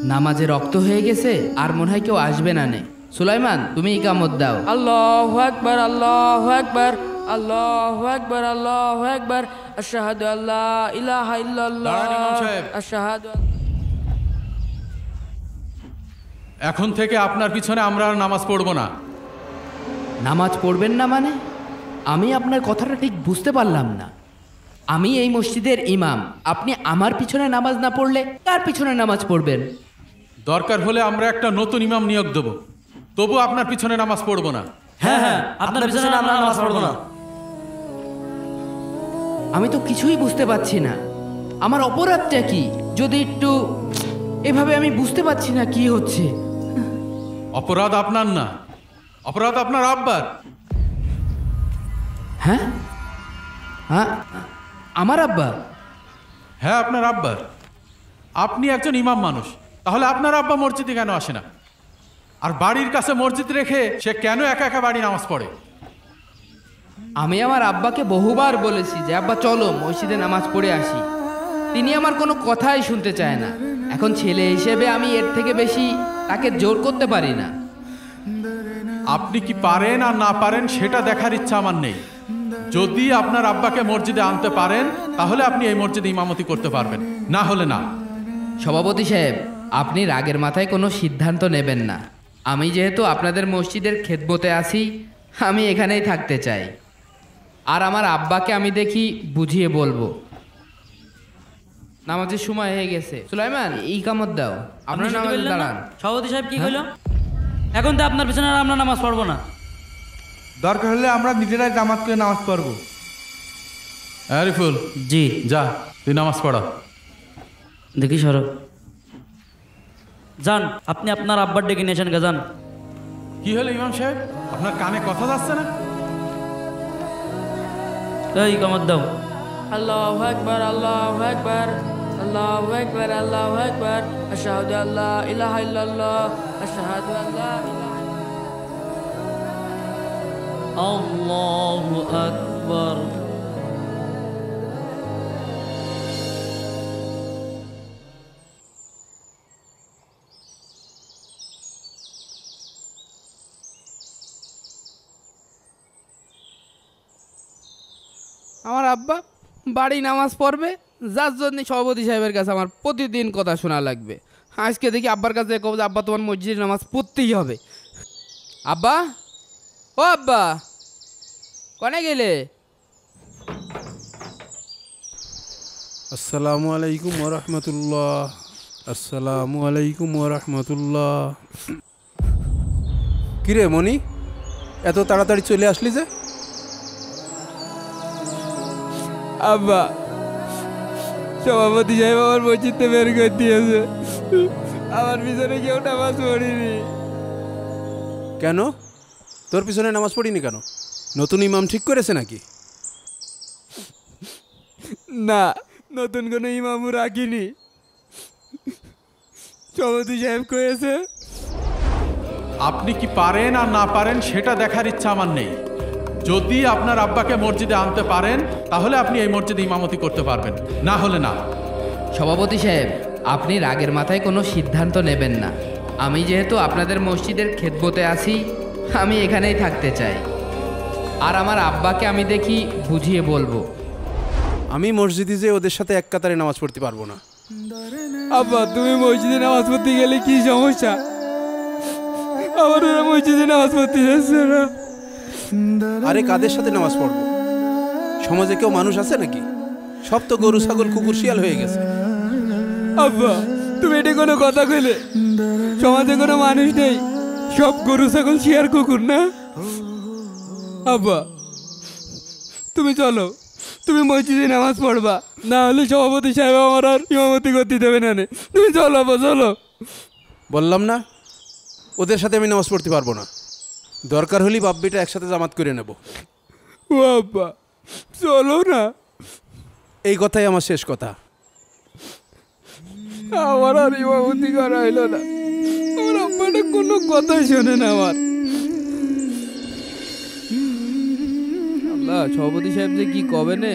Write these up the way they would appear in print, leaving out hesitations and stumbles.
নামাজে রক্ত হয়ে গেছে, আর মনে হয় কেউ আসবে না নে। সুলাইমান, তুমি ইকামত দাও। আল্লাহু আকবার, আল্লাহু আকবার, আল্লাহু আকবার, আল্লাহু আকবার, আশহাদু আল্লা ইলাহা ইল্লাল্লাহ, আশহাদু। এখন থেকে আপনার পিছনে আমরা আর নামাজ পড়ব না। নামাজ পড়বেন না মানে? আমি আপনার কথাটা ঠিক বুঝতে পারলাম না। আমি এই মসজিদের ইমাম, আপনি আমার পিছনে নামাজ না পড়লে কার পিছনে নামাজ পড়বেন? দরকার হলে আমরা একটা নতুন ইমাম নিয়োগ দেব, তবু আপনার পিছনে নামাজ পড়ব না। হ্যাঁ হ্যাঁ, আপনার পিছনে আমরা নামাজ পড়ব না। আমি তো কিছুই বুঝতে পারছি না, আমার অপরাধটা কি? যদি একটু এভাবে, আমি বুঝতে পারছি না কি হচ্ছে। অপরাধ আপনার না, অপরাধ আপনার আব্বার। হ্যাঁ হ্যাঁ, আমার আব্বা? হ্যাঁ, আপনার আব্বার। আপনি একজন ইমাম মানুষ, তাহলে আপনার আব্বা মসজিদে কেন আসে না? আর বাড়ির কাছে মসজিদ রেখে সে কেন একা একা বাড়ি নামাজ পড়ে? আমি আমার আব্বাকে বহুবার বলেছি যে আব্বা চলো মসজিদে নামাজ পড়ে আসি, তিনি আমার কোনো কথাই শুনতে চায় না। এখন ছেলে হিসেবে আমি এর থেকে বেশি তাকে জোর করতে পারি না। আপনি কি পারেন আর না পারেন সেটা দেখার ইচ্ছা আমার নেই। যদি আপনার আব্বাকে মসজিদে আনতে পারেন তাহলে আপনি এই মসজিদে ইমামতি করতে পারবেন, না হলে না। সভাপতি সাহেব, আপনি রাগের মাথায় কোনো সিদ্ধান্ত নেবেন না। আমি যেহেতু আপনাদের মসজিদের খেদমতে আছি, আমি এখানেই থাকতে চাই। আর আমার আব্বাকে আমি দেখি বুঝিয়ে বলবো। নামাজের সময় হয়ে গেছে। সুলাইমান, ইকামত দাও। আপনার নামাজে দাঁড়ান। সভাপতি সাহেব কি কইল? এখন তো আপনার পিছনে আর আমরা নামাজ পড়বো না। দরকার হলে আমরা নিজেরাই জামাত করে নামাজ পড়বো। আরিফুল, জি। যা, তুই নামাজ পড়া। দেখি সরব যান, আপনি আপনার আব্বার ডেকে নিয়েছেন গে, যান। কি হলো ইমাম সাহেব, আপনার কানে কথা যাচ্ছে না? এই কামত দাও। আল্লাহু আকবার, আল্লাহু আকবার, আল্লাহু আকবার, আল্লাহু আকবার, আশহাদু আল্লা ইলাহা ইল্লাল্লাহ, আশহাদু আল্লা ইলাহা। আল্লাহু আকবার। আমার আব্বা বাড়ি নামাজ পড়বে, যার জন্য সভাপতি সাহেবের কাছে আমার প্রতিদিন কথা শোনা লাগবে। আজকে দেখি আব্বার কাছে কব যে আব্বা তোমার মসজিদে নামাজ পড়তেই হবে। আব্বা, ও আব্বা, কনে গেলে? আসসালামু আলাইকুম ওরহমতুল্লাহ। আসসালামু আলাইকুম ওরহমতুল্লাহ। কিরে মনি, এত তাড়াতাড়ি চলে আসলি যে? আব্বা, সভাপতি সাহেব আমার মসজিদে বের করে দিয়েছে, আমার পিছনে কেউ নামাজ পড়িনি। কেন তোর পিছনে নামাজ পড়িনি কেন? নতুন ইমাম ঠিক করেছে নাকি? না, নতুন কোনো ইমামও রাখিনি। সভাপতি সাহেব কয়েছে। আপনি কি পারেন আর না পারেন সেটা দেখার ইচ্ছা আমার নেই। যদি আপনার আব্বাকে মসজিদে আনতে পারেন তাহলে আপনি এই মসজিদে ইমামতি করতে পারবেন, না হলে না। সভাপতি সাহেব, আপনি রাগের মাথায় কোনো সিদ্ধান্ত নেবেন না। আমি যেহেতু আপনাদের মসজিদের খেদমতে আছি, আমি এখানেই থাকতে চাই। আর আমার আব্বাকে আমি দেখি বুঝিয়ে বলবো। আমি মসজিদে যে ওদের সাথে এক কাতারে নামাজ পড়তে পারবো না। আব্বা, তুমি মসজিদে নামাজ পড়তে গেলে কি সমস্যা? আমার ওরা মসজিদে নামাজ পড়তে যাচ্ছে না। আরে কাদের সাথে নামাজ পড়বো? সমাজে কেউ মানুষ আছে নাকি? সব তো গরু ছাগল কুকুর শিয়াল হয়ে গেছে। আব্বা, তুমি এটা কোনো কথা কইলে? সমাজে কোনো মানুষ নেই, সব গরু ছাগল শিয়াল কুকুর না? আব্বা, তুমি চলো, তুমি মসজিদে নামাজ পড়বা, না হলে সভাপতি সাহেব আমার আর ইমামতি করতে দেবে না। তুমি চলো আব্বা, চলো। বললাম না ওদের সাথে আমি নামাজ পড়তে পারবো না। দরকার হলে বাপ বেটা একসাথে জামাত করে নেব। ও আব্বা, চলো না। এই কথাই আমার শেষ কথা। আমার আর ইমামতি করা হইলো না। আমার আব্বাটা কোনো কথাই শোনে না আমার। আল্লাহ, সভাপতি সাহেব যে কি কবে নে,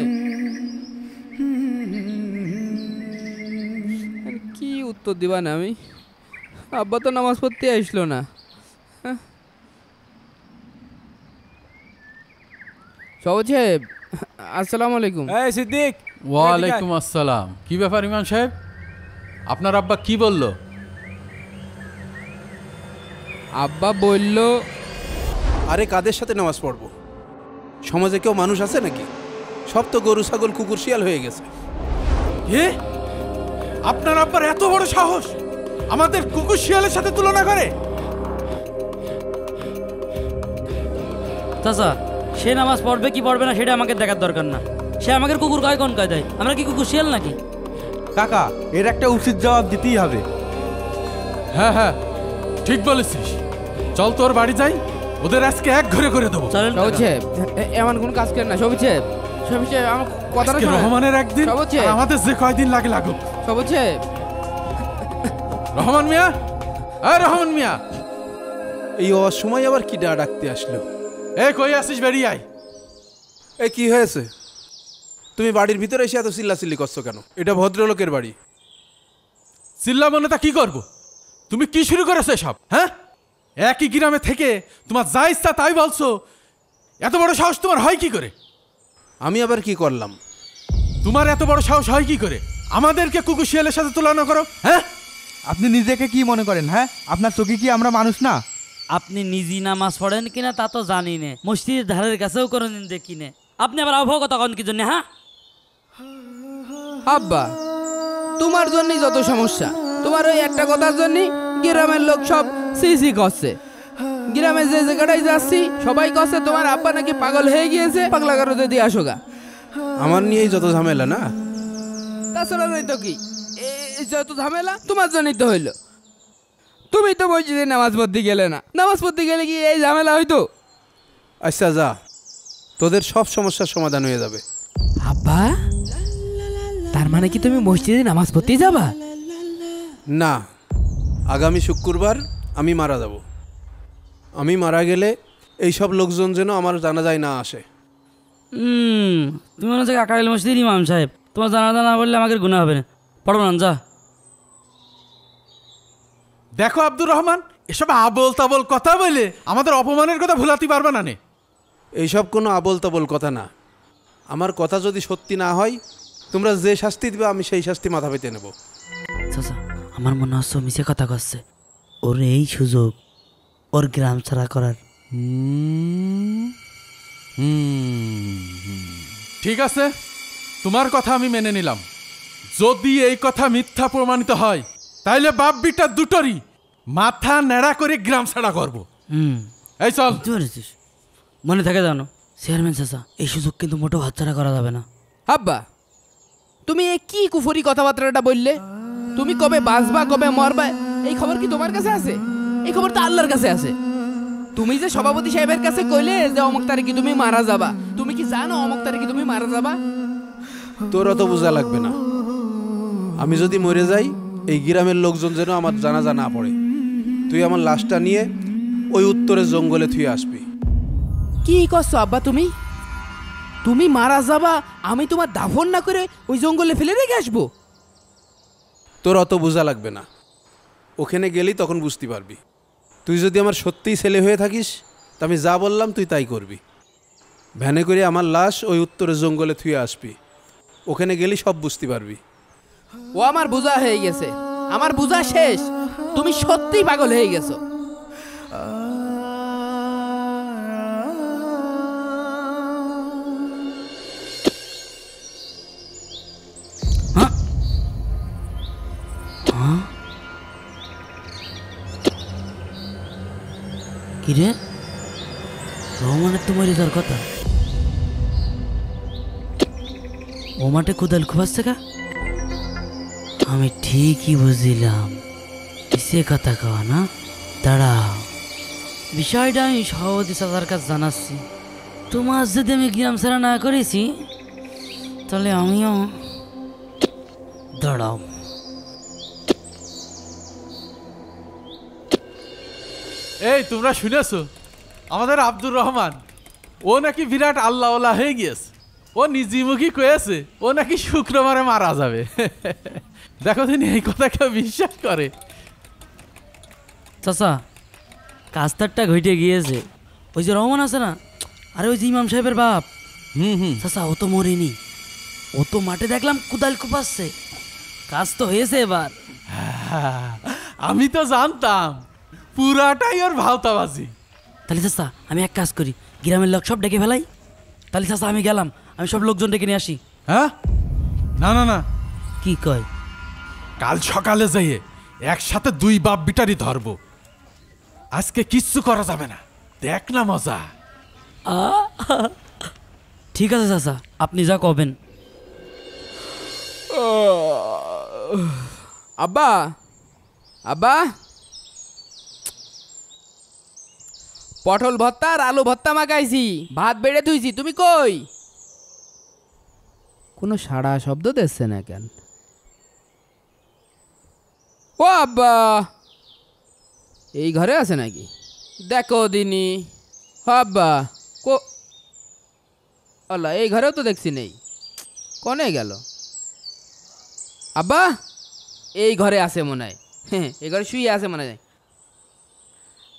কি উত্তর দিবা না আমি? আব্বা তো নামাজ পড়তে আসলো না। সবুজ সাহেব, আসসালামু আলাইকুম। এই সিদ্দিক, ওয়ালাইকুম আসসালাম। কি ব্যাপার ইমাম সাহেব, আপনার আব্বা কি বলল? আব্বা বলল, আরে কাদের সাথে নামাজ পড়বো? সমাজে কেউ মানুষ আছে নাকি? সব তো গরু ছাগল কুকুর শিয়াল হয়ে গেছে। আপনার আব্বার এত বড় সাহস আমাদের কুকুর শিয়ালের সাথে তুলনা করে? চাচা, সে নামাজ পড়বে কি পড়বে না সেটা আমাকে দেখার দরকার না। সে আমাকে কুকুর কয় কোন কয় দেয়? আমরা কি কুকুর শিয়াল নাকি? কাকা, এর একটা উচিত জবাব দিতেই হবে। হ্যাঁ হ্যাঁ, ঠিক বলেছিস। চল তোর বাড়ি যাই, ওদের আজকে এক ঘরে করে দেবো। চলেন সবুজ কাকা। সাহেব, এমন কোন কাজ করেন না। সবুজ সাহেব, সবুজ সাহেব, আমার কথাটা আজকে শোনেন। রহমানের একদিন, সবুজ সাহেব, আর আমাদের যে কয়দিন লাগে লাগুক। সবুজ সাহেব, রহমান মিয়া, এই রহমান মিয়া, এই অসময় আবার কি ডাকতে আসলো? এই কই আসিস, বেরিয়ে আয়। এই কি হয়েছে? তুমি বাড়ির ভিতরে এসে এত চিল্লাচিল্লি করছো কেন? এটা ভদ্রলোকের বাড়ি। চিল্লা বলে তা কি করবো? তুমি কি শুরু করেছো সব? হ্যাঁ, একই গ্রামে থেকে তোমার যা ইচ্ছা তাই বলছো। এত বড় সাহস তোমার হয় কি করে? আমি আবার কি করলাম? তোমার এত বড় সাহস হয় কি করে আমাদেরকে কুকুর শিয়ালের সাথে তুলনা করো? হ্যাঁ, আপনি নিজেকে কি মনে করেন? হ্যাঁ, আপনার চোখে কি আমরা মানুষ না? আপনি নিজে নামাজ পড়েন কিনা তা তো জানি না, মসজিদের ধারের কাছেও কোনোদিন দেখি না। আপনি আবার আবহাওয়া কথা কন কি জন্য? হ্যাঁ আব্বা, তোমার জন্যই যত সমস্যা। তোমার ওই একটা কথার জন্যই গ্রামের লোক সব সিসি করছে। গ্রামে যে জায়গাটাই যাচ্ছি সবাই কচ্ছে তোমার আব্বা নাকি পাগল হয়ে গিয়েছে, পাগলা গারোতে দিয়ে আসো গা। আমার নিয়েই যত ঝামেলা না? তাছাড়া নয় তো কি, এই যত ঝামেলা তোমার জন্যই তো হইলো। তুমি তো মসজিদে নামাজ পড়তে গেলে না, নামাজ পড়তে গেলে কি এই ঝামেলা হইতো? আচ্ছা যা, তোদের সব সমস্যার সমাধান হয়ে যাবে। আব্বা, তার মানে কি তুমি মসজিদে নামাজ পড়তে যাবা? না, আগামী শুক্রবার আমি মারা যাব। আমি মারা গেলে এই সব লোকজন যেন আমার জানাজায় না আসে। তুমি মনে হচ্ছে আকাইল মসজিদের ইমাম সাহেব। তোমার জানা না বললে আমাকে গুনাহ হবে না। পড়বো না, যা। দেখো আব্দুর রহমান, এসব আবল তাবল কথা বলে আমাদের অপমানের কথা ভুলাতে পারবে না নে। এইসব কোনো আবল তাবল কথা না। আমার কথা যদি সত্যি না হয়, তোমরা যে শাস্তি দিবে আমি সেই শাস্তি মাথা পেতে নেব। চাচা, আমার মনে হচ্ছে মিশে কথা করছে। ওর এই সুযোগ ওর গ্রাম ছাড়া করার। ঠিক আছে, তোমার কথা আমি মেনে নিলাম। যদি এই কথা মিথ্যা প্রমাণিত হয় তাইলে বাপ বিটা দুটোরই মাথা নেড়া করে গ্রাম ছাড়া করবো। এই চল। বুঝতে পেরেছিস? মনে থাকে জানো চেয়ারম্যান চাচা, এই সুযোগ কিন্তু মোটেও হাতছাড়া করা যাবে না। আব্বা, তুমি এ কি কুফরি কথাবার্তাটা বললে? তুমি কবে বাঁচবা কবে মরবা এই খবর কি তোমার কাছে আছে? এই খবর তো আল্লাহর কাছে আছে। তুমি যে সভাপতি সাহেবের কাছে কইলে যে অমুক তারিখে তুমি মারা যাবা, তুমি কি জানো অমুক তারিখে তুমি মারা যাবা? তোর অত বোঝা লাগবে না। আমি যদি মরে যাই, এই গ্রামের লোকজন যেন আমার জানাজা না পড়ে। তুই আমার লাশটা নিয়ে ওই উত্তরের জঙ্গলে থুয়ে আসবি। কি করছো আব্বা তুমি? তুমি মারা যাবা, আমি তোমার দাফন না করে ওই জঙ্গলে ফেলে রেখে আসবো? তোর অত বোঝা লাগবে না। ওখানে গেলেই তখন বুঝতে পারবি। তুই যদি আমার সত্যিই ছেলে হয়ে থাকিস, তা আমি যা বললাম তুই তাই করবি। ভ্যানে করে আমার লাশ ওই উত্তরের জঙ্গলে থুয়ে আসবি। ওখানে গেলেই সব বুঝতে পারবি। ও আমার বোঝা হয়ে গেছে, আমার বোঝা শেষ। তুমি সত্যিই পাগল হয়ে গেছো। কিরে, রহমানের তো মরে যাওয়ার কথা। ও মাঠে কোদাল খুবাচ্ছে কা? আমি ঠিকই বুঝিলাম কিসে কথা কওয়া না। দাঁড়াও, বিষয়টা আমি সভাপতি চাচার কাছে জানাচ্ছি। তোমার যদি আমি গ্রাম ছাড়া না করেছি তাহলে আমিও। দাঁড়াও, এই তোমরা শুনেছো আমাদের আব্দুর রহমান ও নাকি বিরাট আল্লাহওয়ালা হয়ে গিয়েছে। ও নিজেমুখী কয়েছে ও নাকি শুক্রবারে মারা যাবে। দেখো তিনি এই কথা কেউ বিশ্বাস করে? চাচা কাস্তারটা ঘটে গিয়েছে। ওই যে রহমান আছে না, আরে ওই যে ইমাম সাহেবের বাপ, চাচা ও তো মরেনি, ও তো মাঠে দেখলাম কুদাল কুপাচ্ছে। কাজ তো হয়েছে এবার। আমি তো জানতাম পুরাটাই ওর ভাওতাবাজি। তাহলে চাচা আমি এক কাজ করি, গ্রামের লোক সব ডেকে ফেলাই। তাহলে চাচা আমি গেলাম, আমি সব লোকজন ডেকে নিয়ে আসি। হ্যাঁ, না না না, কি কয়? কাল সকালে যাইয়ে একসাথে 2 বাপ বিটারি ধরবো। আজকে কিচ্ছু করা যাবে না, দেখ না মজা। ঠিক আছে চাচা, আপনি যা কবেন। আব্বা, আব্বা, পটল ভর্তা আর আলু ভর্তা মাখাইছি, ভাত বেড়ে ধুইছি, তুমি কই? কোনো সাড়া শব্দ দিচ্ছে না কেন? ও আব্বা, এই ঘরে আছে নাকি? দেখো দিনি। আব্বা কো, আল্লাহ, এই ঘরেও তো দেখছি নেই, কনে গেল? আব্বা এই ঘরে আছে মনে হয়, হ্যাঁ এই ঘরে শুয়ে আছে মনে হয়।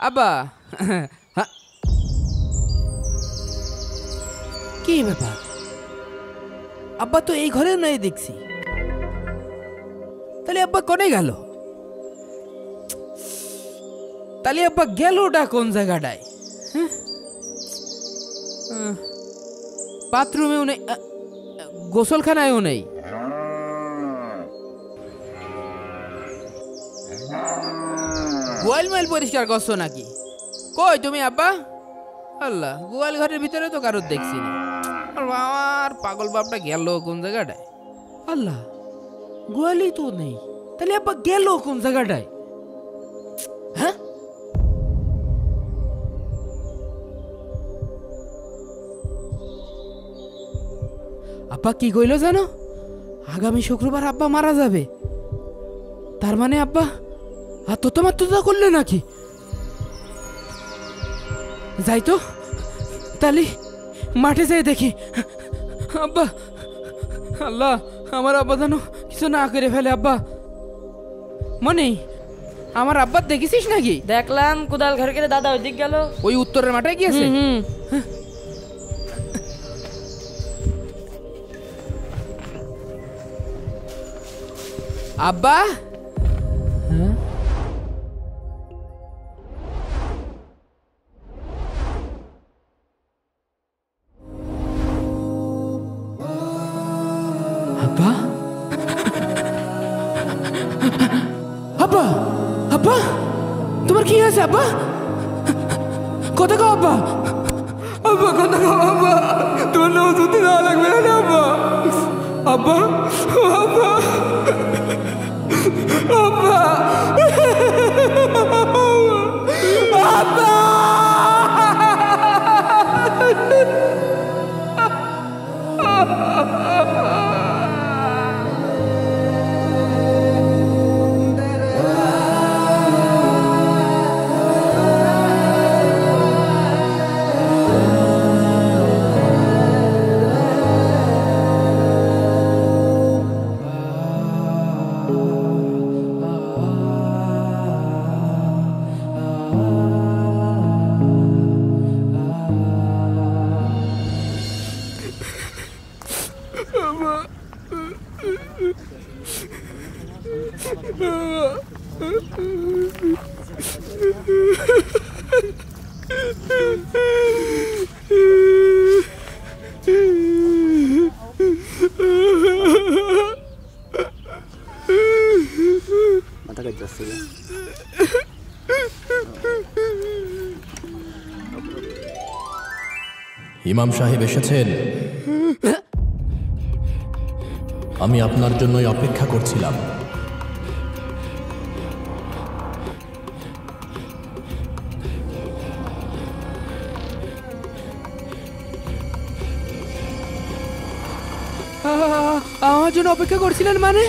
আব্বা, হ্যাঁ, কি ব্যাপার? আব্বা তো এই ঘরে নাই দেখছি, তাহলে আব্বা কনে গেল? তাহলে আব্বা গেলটা কোন জায়গাটায়? বাথরুমেও নেই, গোসলখানায়ও নেই। গোয়াল মাইল পরিষ্কার করছো নাকি? কই তুমি আব্বা? আল্লাহ, গোয়াল ঘরের ভিতরে তো কারোর দেখছি না। আমার পাগল বাপটা গেল কোন জায়গাটায়? আল্লাহ, গোয়ালই তো নেই, তাহলে আব্বা গেল কোন জায়গাটায়? হ্যাঁ, আব্বা কি কইল জানো? আগামী শুক্রবার আব্বা মারা যাবে। তার মানে আব্বা আত্মহত্যা করলে নাকি? যাই তো, তাহলে মাঠে যাই দেখি। আব্বা, আল্লাহ, আমার আব্বা যেন কিছু না করে ফেলে। আব্বা মনে, আমার আব্বা দেখেছিস নাকি? দেখলাম কুদাল ঘর কেটে দাদা ওইদিক গেল, ওই উত্তরের মাঠে গিয়েছে। আব্বা, আব্বা, আব্বা, আব্বা, তোমার কি হয়েছে আব্বা? কথা কও আব্বা, আব্বা কথা কও আব্বা, তোমার নাম শুনতে দেওয়া লাগবে না আব্বা। আব্বা, আব্বা, আব্বা, আব্বা, ইমাম সাহেব এসেছেন? আমি আপনার জন্যই অপেক্ষা করছিলাম। আমার জন্য অপেক্ষা করছিলেন মানে?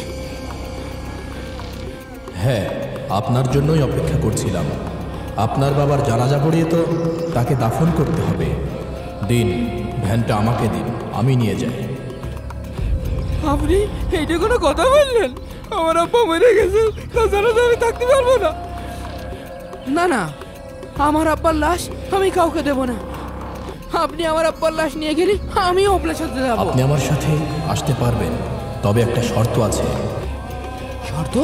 হ্যাঁ, আপনার জন্যই অপেক্ষা করছিলাম। আপনার বাবার জানাজা পড়িয়ে তো তাকে দাফন করতে হবে। দিন, ভ্যানটা আমাকে দিন, আমি নিয়ে যাই। আপনি এইটা কোনো কথা বললেন? আমার আব্বা মরে গেছে, তাছাড়া আমি থাকতে পারবো না। না না, আমার আব্বার লাশ আমি কাউকে দেব না। আপনি আমার আব্বার লাশ নিয়ে গেলে আমিও আপনার সাথে যাব। আপনি আমার সাথে আসতে পারবেন, তবে একটা শর্ত আছে। শর্ত?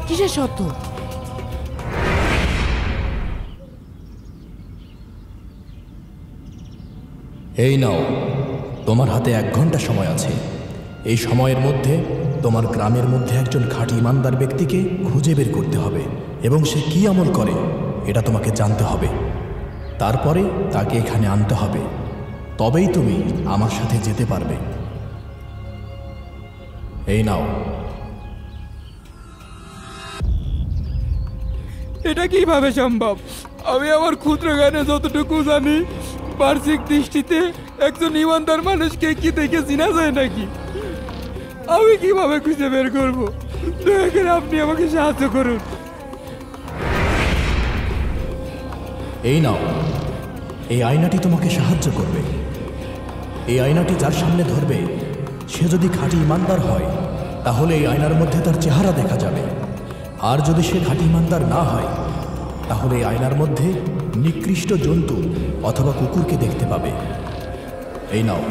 কিসের শর্ত? এই নাও, তোমার হাতে 1 ঘন্টা সময় আছে। এই সময়ের মধ্যে তোমার গ্রামের মধ্যে একজন খাঁটি ইমানদার ব্যক্তিকে খুঁজে বের করতে হবে এবং সে কি আমল করে এটা তোমাকে জানতে হবে। তারপরে তাকে এখানে আনতে হবে, তবেই তুমি আমার সাথে যেতে পারবে। এই নাও। এটা কিভাবে সম্ভব? আমি আমার ক্ষুদ্র জ্ঞানে যতটুকু জানি, বার্ষিক দৃষ্টিতে একজন ইমানদার মানুষকে কি দেখে চিনা যায় নাকি? আমি কিভাবে খুঁজে বের করব? দয়া করে আপনি আমাকে সাহায্য করুন। এই নাও, এই আয়নাটি তোমাকে সাহায্য করবে। এই আয়নাটি যার সামনে ধরবে সে যদি খাঁটি ইমানদার হয় তাহলে এই আয়নার মধ্যে তার চেহারা দেখা যাবে, আর যদি সে খাঁটি ইমানদার না হয় তাহলে এই আয়নার মধ্যে নিকৃষ্ট জন্তু অথবা কুকুরকে দেখতে পাবে। এই নাও।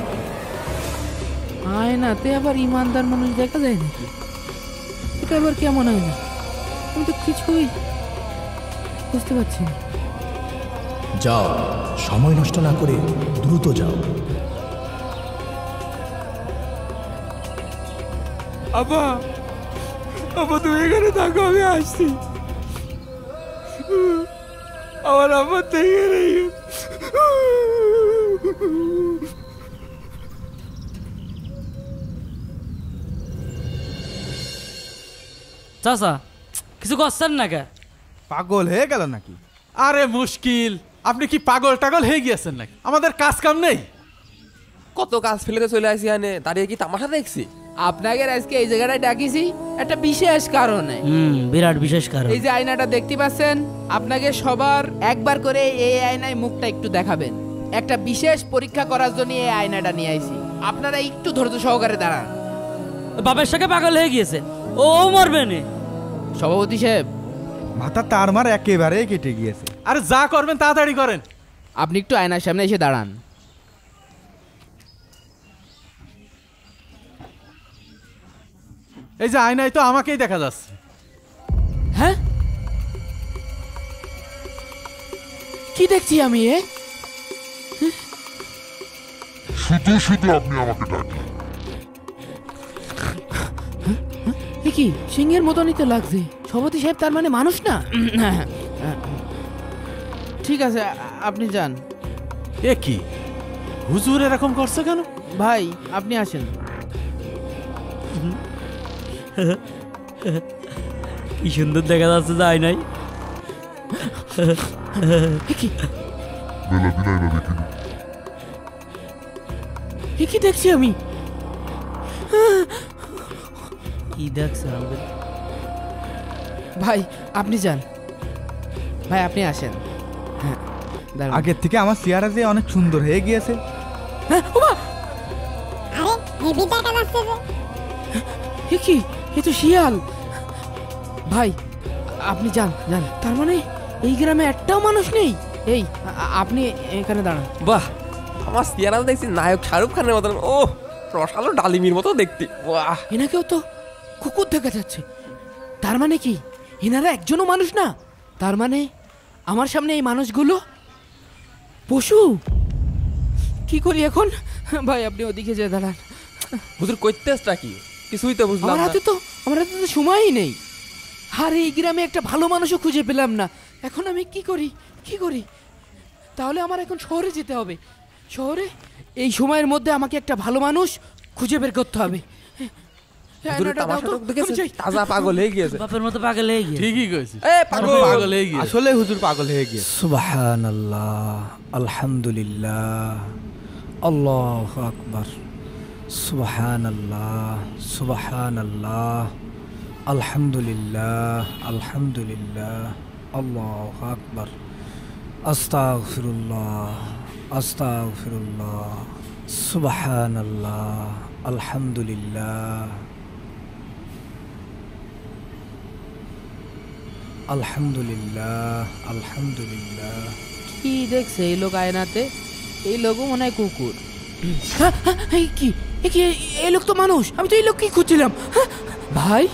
আয়নাতে আবার ইমানদার মানুষ দেখা যায় নাকি? এটা আবার কেমন আয়না? আমি তো কিছুই বুঝতে পারছি না। যাও, সময় নষ্ট না করে দ্রুত যাও। আব্বা, আব্বা তুমি এখানে থাকো, আমি আসছি। আমার আব্বা থেকে নেই। চাচা কিছু করছেন না কে? পাগল হয়ে গেল নাকি? আরে মুশকিল, আপনি কি পাগল টাগল হয়ে গিয়েছেন নাকি? আমাদের কাজ কাম নেই? কত কাজ ফেলে চলে আসি, আনে দাঁড়িয়ে কি তামাশা দেখছি? আপনাকে আজকে এই জায়গাটায় ডাকিছি একটা বিশেষ কারণে। বিরাট বিশেষ কারণ। এই যে আয়নাটা দেখতে পাচ্ছেন, আপনাকে সবার একবার করে এই আয়নায় মুখটা একটু দেখাবেন। একটা বিশেষ পরীক্ষা করার জন্য এই আয়নাটা নিয়ে আইছি। আপনারা একটু ধৈর্য সহকারে দাঁড়ান। বাপের সাথে পাগল হয়ে গিয়েছে, ও মরবে না। সভাপতি সাহেব, মাথা তার মার একেবারে কেটে গিয়েছে। আরে যা করবেন তাড়াতাড়ি করেন। আপনি একটু আয়নার সামনে এসে দাঁড়ান। এই যে আয়নায় তো আমাকেই দেখা যাচ্ছে। হ্যাঁ, কি দেখছি আমি? শুধু শুধু আপনি আমাকে ডাকেন। কি সিংহের মতনই তো লাগছে। সভাপতি সাহেব তার মানে মানুষ না? ঠিক আছে, আপনি যান। এ কি হুজুর এরকম করছে কেন? ভাই আপনি আসেন। কি সুন্দর দেখা যাচ্ছে যায় নাই? বেলা দিলাই না দেখিনি। কি দেখছি আমি? কি দেখছে? ভাই আপনি যান। ভাই আপনি আসেন। হ্যাঁ, দাঁড়ান। আগের থেকে আমার চেহারা যে অনেক সুন্দর হয়ে গিয়েছে। কি এ তো শিয়াল। ভাই আপনি যান যান। তার মানে এই গ্রামে একটাও মানুষ নেই। এই আপনি এখানে দাঁড়ান। বাহ, আমার সিয়ারা দেখছি নায়ক শাহরুখ খানের মতন। ও রসালো ডালিমির মতো দেখতে। বাহ, এনাকেও তো কুকুর দেখা যাচ্ছে। তার মানে কি এনারা একজনও মানুষ না? তার মানে আমার সামনে এই মানুষগুলো পশু। কি করি এখন? ভাই আপনি ওদিকে যেয়ে দাঁড়ান। হুজুর কইতেছটা কি? কিছুই তো বুঝলাম আমার না। হাতে তো সময়ই নেই। আর এই গ্রামে একটা ভালো মানুষও খুঁজে পেলাম না। এখন আমি কি করি? কি করি? তাহলে আমার এখন শহরে যেতে হবে। শহরে এই সময়ের মধ্যে আমাকে একটা ভালো মানুষ খুঁজে বের করতে হবে। হুজুরের তামাশা তো দেখেছেন? তাজা পাগল হয়ে গিয়েছে। বাপের মতো পাগল হয়ে গিয়েছে। ঠিকই কইছিস। এ পাগল পাগল হয়ে গিয়েছে। আসলে হুজুর পাগল হয়ে গিয়েছে। সুবহানাল্লাহ, আলহামদুলিল্লাহ, আল্লাহু আকবার। সুবহানাল্লাহ, সুবহানাল্লাহ, আলহামদুলিল্লাহ, আলহামদুলিল্লাহ, আল্লাহু আকবার। আস্তাগফিরুল্লাহ, আস্তাগফিরুল্লাহ, সুবহানাল্লাহ, আলহামদুলিল্লাহ। আলহামদুলিল্লাহ আলহামদুলিল্লাহ। কি দেখছে এই লোক আয়নাতে? এই লোকও মনে হয় কুকুর। কি এই লোক তো মানুষ, আমি তো এই লোক কি খুঁজছিলাম। ভাই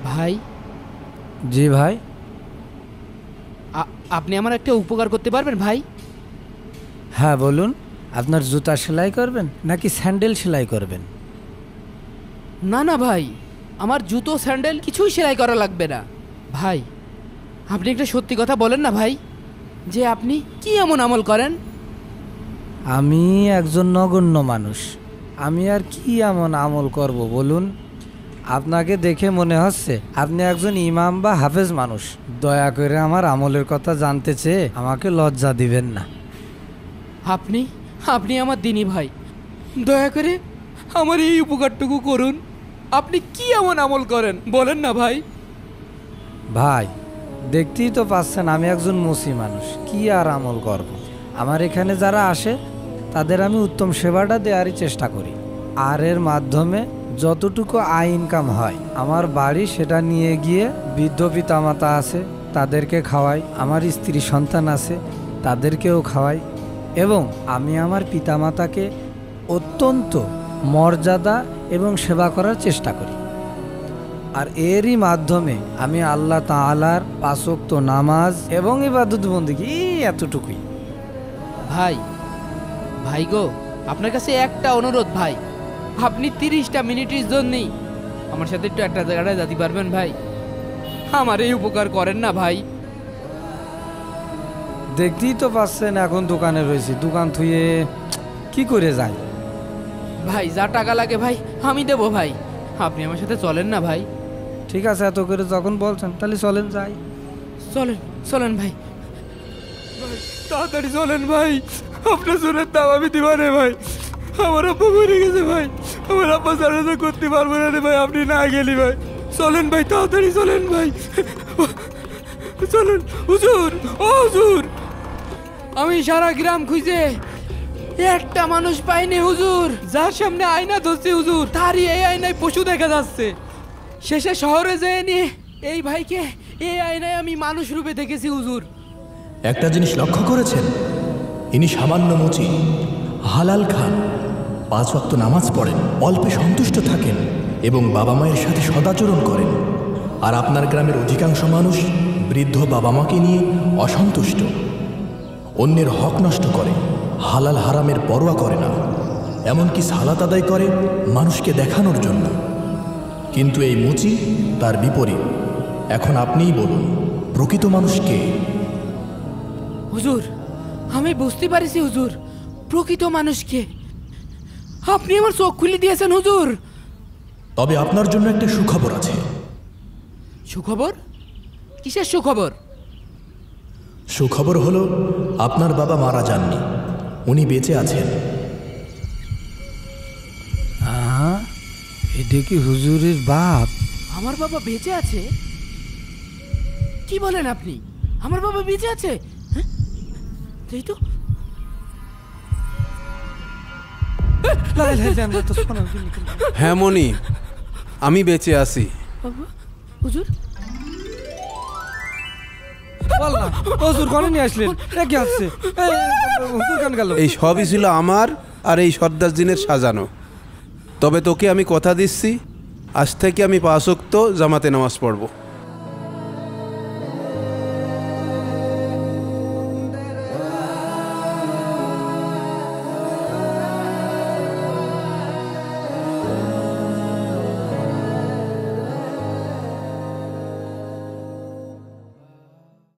ভাই জি ভাই। আপনি আমার একটা উপকার করতে পারবেন ভাই? হ্যাঁ বলুন, আপনার জুতা সেলাই করবেন নাকি স্যান্ডেল সেলাই করবেন? না না ভাই, আমার জুতো স্যান্ডেল কিছুই সেলাই করা লাগবে না। ভাই আপনি একটা সত্যি কথা বলেন না ভাই, যে আপনি কি এমন আমল করেন? আমি একজন নগণ্য মানুষ, আমি আর কি এমন আমল করব বলুন? আপনাকে দেখে মনে হচ্ছে আপনি একজন ইমাম বা হাফেজ মানুষ। দয়া করে আমার আমলের কথা জানতে চেয়ে আমাকে লজ্জা দিবেন না। আপনি আমার দিনী ভাই, দয়া করে আমার এই উপকারটুকু করুন। আপনি কি এমন আমল করেন বলেন না ভাই। ভাই দেখতেই তো পাচ্ছেন আমি একজন মুসি মানুষ, কি আর আমল করব। আমার এখানে যারা আসে তাদের আমি উত্তম সেবাটা দেওয়ারই চেষ্টা করি, আর এর মাধ্যমে যতটুকু আয় ইনকাম হয় আমার বাড়ি সেটা নিয়ে গিয়ে বৃদ্ধ পিতামাতা আছে তাদেরকে খাওয়াই, আমার স্ত্রী সন্তান আছে তাদেরকেও খাওয়াই, এবং আমি আমার পিতামাতাকে অত্যন্ত মর্যাদা এবং সেবা করার চেষ্টা করি। আর এরই মাধ্যমে আমি আল্লাহ তাআলার 5 ওয়াক্ত নামাজ এবং ইবাদত বন্দেগী এতটুকুই। ভাই গো, আপনার কাছে একটা অনুরোধ ভাই, আপনি 30টা মিনিটের জন্যই আমার সাথে একটু একটা জায়গাটায় যেতে পারবেন ভাই? আমার এই উপকার করেন না ভাই। দেখতেই তো পাচ্ছেন এখন দোকানে রয়েছি, দোকান থুয়ে কি করে যাই? ভাই যা টাকা লাগে ভাই আমি দেবো ভাই, আপনি আমার সাথে চলেন না ভাই? ঠিক আছে, এত করে যখন বলছেন তাহলে চলেন যাই। চলেন ভাই, তাড়াতাড়ি চলেন ভাই, আপনার জোরের দাম আমি দিবা রে ভাই। আমার আব্বা মরে গেছে ভাই, আমার আব্বা ছাড়া তো করতে পারবো না রে ভাই, আপনি না গেলি ভাই। চলেন ভাই, তাড়াতাড়ি চলেন ভাই, চলেন। হুজুর, ও হুজুর, আমি সারা গ্রাম খুঁজে একটা মানুষ পাইনি হুজুর, যার সামনে আয়না ধরছে হুজুর, তারই এই আয়নায় পশু দেখা যাচ্ছে। শেষে শহরে যেয়ে নিয়ে এই ভাইকে এই আয়নায় আমি মানুষ রূপে দেখেছি হুজুর। একটা জিনিস লক্ষ্য করেছেন, ইনি সামান্য মুচি, হালাল খান, 5 ওয়াক্ত নামাজ পড়েন, অল্পে সন্তুষ্ট থাকেন এবং বাবা মায়ের সাথে সদাচরণ করেন। আর আপনার গ্রামের অধিকাংশ মানুষ বৃদ্ধ বাবা মাকে নিয়ে অসন্তুষ্ট, অন্যের হক নষ্ট করে, হালাল হারামের পরোয়া করে না, এমনকি সালাত আদায় করে মানুষকে দেখানোর জন্য। কিন্তু এই মুচি তার বিপরীত। এখন আপনিই বলুন, প্রকৃত মানুষ কে? হুজুর আমি বুঝতে পারিছি হুজুর, প্রকৃত মানুষকে আপনি আমার চোখ খুলে দিয়েছেন হুজুর। তবে আপনার জন্য একটা সুখবর আছে। সুখবর? কিসের সুখবর? সুখবর হলো আপনার বাবা মারা যাননি, উনি বেঁচে আছেন। এটা কি হুজুরের বাপ? আমার বাবা বেঁচে আছে? কি বলেন আপনি? আমার বাবা বেঁচে আছে? এই তো হ্যাঁ মনি, আমি বেঁচে আছি। হুজুর হুজুর কোনে নিয়ে আসলেন? কি হচ্ছে? হুজুর কেন গেল? এই সবই ছিল আমার আর এই সর্দার জিনের সাজানো। তবে তোকে আমি কথা দিচ্ছি, আজ থেকে আমি 5 ওয়াক্ত জামাতে নামাজ পড়ব।